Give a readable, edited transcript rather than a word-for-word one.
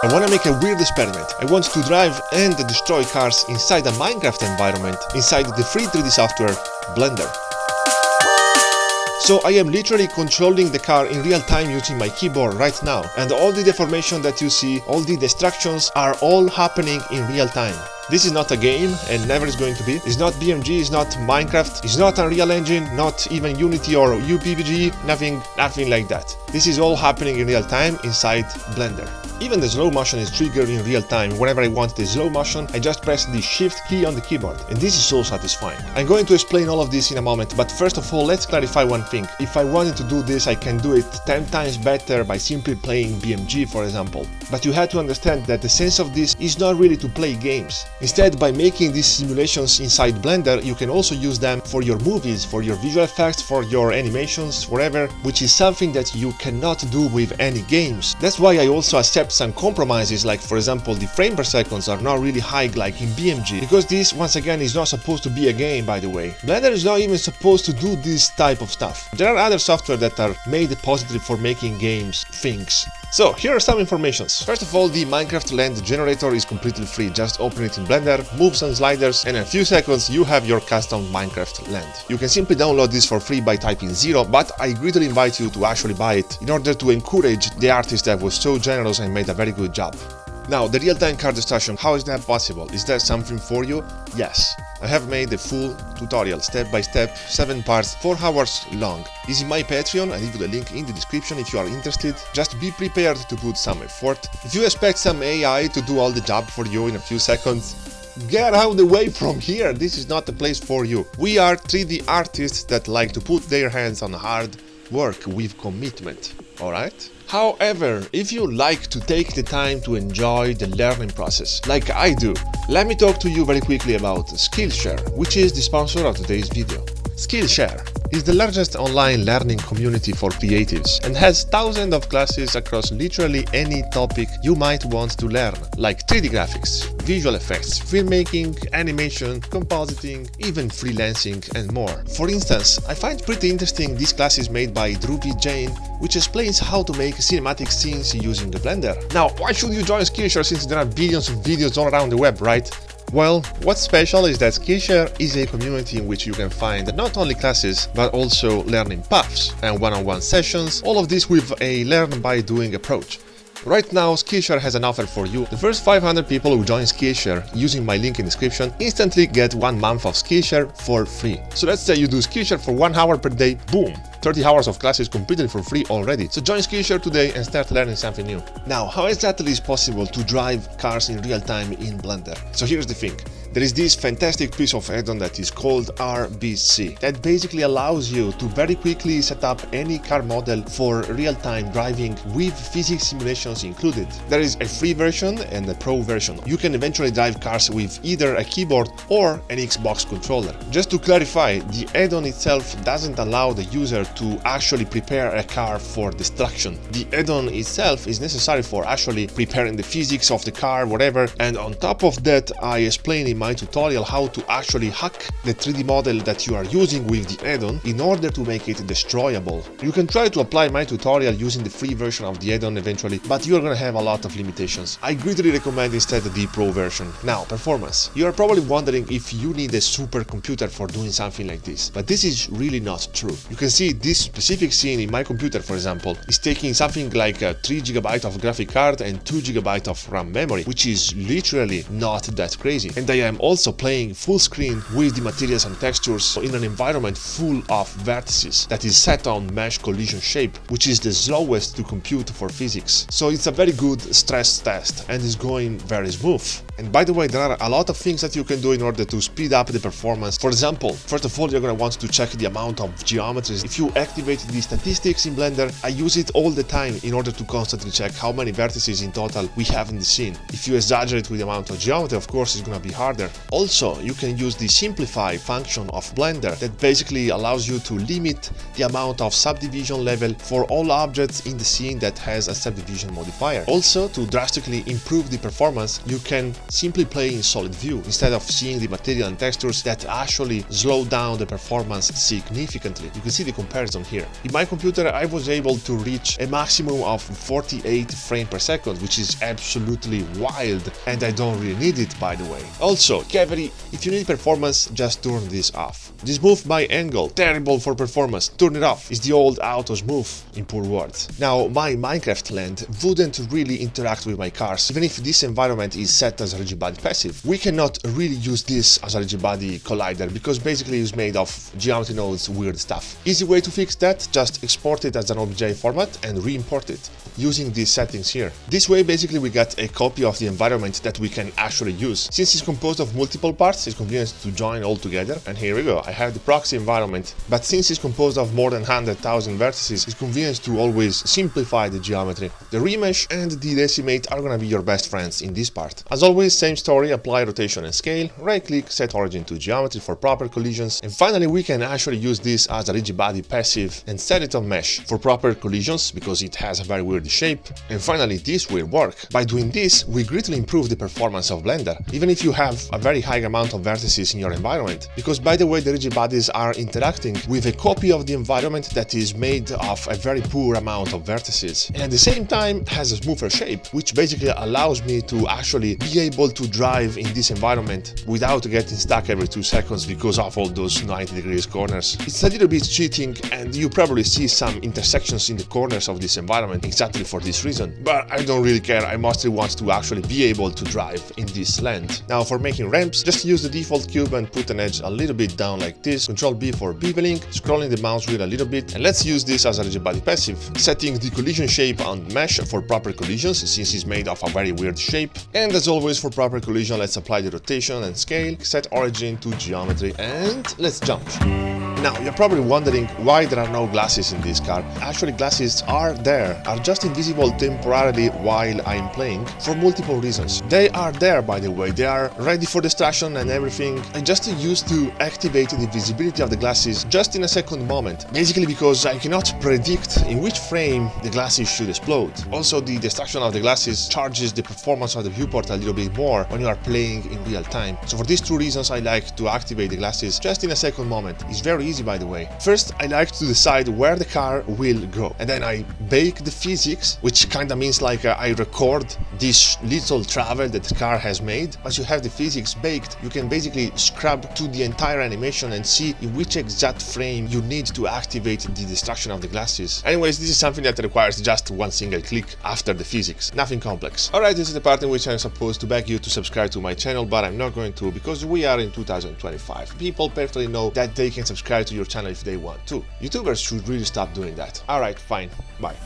I want to make a weird experiment. I want to drive and destroy cars inside a Minecraft environment, inside the free 3D software, Blender. So I am literally controlling the car in real time using my keyboard right now, and all the deformation that you see, all the distractions are all happening in real time. This is not a game, and never is going to be. It's not BMG, it's not Minecraft, it's not Unreal Engine, not even Unity or UPBG, nothing like that. This is all happening in real time inside Blender. Even the slow motion is triggered in real time. Whenever I want the slow motion, I just press the shift key on the keyboard, and this is so satisfying. I'm going to explain all of this in a moment, but first of all, let's clarify one thing. If I wanted to do this, I can do it 10 times better by simply playing BMG, for example. But you have to understand that the sense of this is not really to play games. Instead, by making these simulations inside Blender, you can also use them for your movies, for your visual effects, for your animations, whatever, which is something that you cannot do with any games. That's why I also accept some compromises, like for example the frame per seconds are not really high like in BMG, because this once again is not supposed to be a game, by the way. Blender is not even supposed to do this type of stuff. There are other software that are made positive for making games things. So here are some informations. First of all, the Minecraft land generator is completely free. Just open it in Blender, move some sliders, and in a few seconds you have your custom Minecraft land. You can simply download this for free by typing 0, but I greatly invite you to actually buy it in order to encourage the artist that was so generous and made a very good job. Now, the real-time car destruction, how is that possible? Is that something for you? Yes. I have made a full tutorial, step by step, 7 parts, 4 hours long. It's in my Patreon, I leave you the link in the description if you are interested. Just be prepared to put some effort. If you expect some AI to do all the job for you in a few seconds, get out of the way from here, this is not the place for you. We are 3D artists that like to put their hands on hard work with commitment, alright? However, if you like to take the time to enjoy the learning process, like I do, let me talk to you very quickly about Skillshare, which is the sponsor of today's video. Skillshare is the largest online learning community for creatives and has thousands of classes across literally any topic you might want to learn, like 3D graphics, visual effects, filmmaking, animation, compositing, even freelancing and more. For instance, I find pretty interesting these classes made by Dhruvi Jain, which explains how to make cinematic scenes using the Blender. Now, why should you join Skillshare since there are billions of videos all around the web, right? Well, what's special is that Skillshare is a community in which you can find not only classes, but also learning paths and one-on-one sessions, all of this with a learn by doing approach. Right now, Skillshare has an offer for you. The first 500 people who join Skillshare using my link in the description instantly get 1 month of Skillshare for free. So let's say you do Skillshare for 1 hour per day, boom! 30 hours of classes completely for free already. So join Skillshare today and start learning something new. Now, how exactly is possible to drive cars in real time in Blender? So here's the thing. There is this fantastic piece of add-on that is called RBC that basically allows you to very quickly set up any car model for real-time driving with physics simulations included. There is a free version and a pro version. You can eventually drive cars with either a keyboard or an Xbox controller. Just to clarify, the add-on itself doesn't allow the user to actually prepare a car for destruction. The add-on itself is necessary for actually preparing the physics of the car, whatever, and on top of that I explain in my tutorial how to actually hack the 3D model that you are using with the add-on in order to make it destroyable. You can try to apply my tutorial using the free version of the add-on eventually, but you are gonna have a lot of limitations. I greatly recommend instead the pro version. Now, performance. You are probably wondering if you need a supercomputer for doing something like this, but this is really not true. You can see this specific scene in my computer, for example, is taking something like a 3 GB of graphic card and 2 GB of RAM memory, which is literally not that crazy. And I am also playing full screen with the materials and textures in an environment full of vertices that is set on mesh collision shape, which is the slowest to compute for physics. So it's a very good stress test and is going very smooth. And by the way, there are a lot of things that you can do in order to speed up the performance. For example, first of all, you're going to want to check the amount of geometries. If you activate the statistics in Blender, I use it all the time in order to constantly check how many vertices in total we have in the scene. If you exaggerate with the amount of geometry, of course, it's going to be hard harder. Also, you can use the simplify function of Blender that basically allows you to limit the amount of subdivision level for all objects in the scene that has a subdivision modifier. Also, to drastically improve the performance, you can simply play in solid view instead of seeing the material and textures that actually slow down the performance significantly. You can see the comparison here. In my computer, I was able to reach a maximum of 48 frames per second, which is absolutely wild, and I don't really need it, by the way. Also, caveat, if you need performance, just turn this off. This move by angle, terrible for performance, turn it off. It's the old autos move, in poor words. Now, my Minecraft land wouldn't really interact with my cars, even if this environment is set as a rigid body passive. We cannot really use this as a rigid body collider because basically it's made of geometry nodes, weird stuff. Easy way to fix that, just export it as an OBJ format and re-import it using these settings here. This way basically we get a copy of the environment that we can actually use. Since it's composed of multiple parts, it's convenient to join all together, and here we go. I have the proxy environment, but since it's composed of more than 100,000 vertices, it's convenient to always simplify the geometry. The remesh and the decimate are gonna be your best friends in this part. As always, same story, apply rotation and scale, right click, set origin to geometry for proper collisions, and finally we can actually use this as a rigid body passive and set it on mesh for proper collisions because it has a very weird shape. And finally, this will work. By doing this, we greatly improve the performance of Blender, even if you have a very high amount of vertices in your environment, because by the way, the rigid bodies are interacting with a copy of the environment that is made of a very poor amount of vertices, and at the same time has a smoother shape, which basically allows me to actually be able to drive in this environment without getting stuck every 2 seconds because of all those 90 degrees corners. It's a little bit cheating, and you probably see some intersections in the corners of this environment exactly for this reason, but I don't really care. I mostly want to actually be able to drive in this land. Now for making ramps, just use the default cube and put an edge a little bit down like this, Ctrl B for Beamng, scrolling the mouse wheel a little bit, and let's use this as a rigid body passive, setting the collision shape on mesh for proper collisions since it's made of a very weird shape, and as always for proper collision let's apply the rotation and scale, set origin to geometry, and let's jump. Now, you're probably wondering why there are no glasses in this car. Actually, glasses are there, are just invisible temporarily while I'm playing, for multiple reasons. They are there, by the way, they are ready for distraction and everything. I just used to activate the visibility of the glasses just in a second moment, basically because I cannot predict in which frame the glasses should explode. Also, the distraction of the glasses charges the performance of the viewport a little bit more when you are playing in real time. So for these two reasons, I like to activate the glasses just in a second moment. It's very easy, by the way. First, I like to decide where the car will go, and then I bake the physics, which kind of means like I record this little travel that the car has made. Once you have the physics baked, you can basically scrub to the entire animation and see in which exact frame you need to activate the distraction of the glasses. Anyways, this is something that requires just one single click after the physics, nothing complex. Alright, this is the part in which I'm supposed to beg you to subscribe to my channel, but I'm not going to because we are in 2025. People perfectly know that they can subscribe to your channel if they want to. YouTubers should really stop doing that. Alright, fine. Bye.